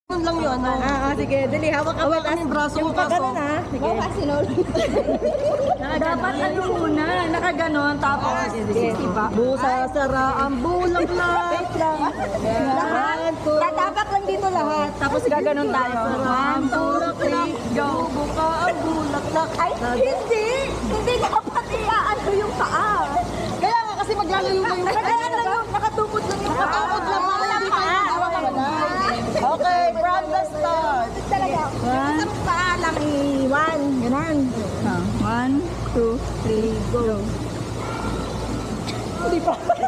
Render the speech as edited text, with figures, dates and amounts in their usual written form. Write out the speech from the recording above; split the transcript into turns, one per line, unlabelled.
lang yun, no?
Sige, dali, hawak ka
Hawakan yung braso ko, kaso.
Sige.
Dapat ano muna, nakaganon, tapos diba?
Busa, sara, ang bulaklak.
Wait lang. Lahat. Tatapak lang dito lahat.
Tapos gaganon tayo. 1, 2, 3, go!
Buka ang bulaklak.
Ay, hindi. Hindi dapat iaano yung paa.
Kaya nga kasi maglalayo lang yung
Nakagano lang yung, nakatupot lang yung paa.
Nakatupot lang,
Wala
hindi
paa.
tayo Okay, from the start.
Talaga. Isang paa lang i-1. Ganon.
1, 2, 3, go!
Hindi pa.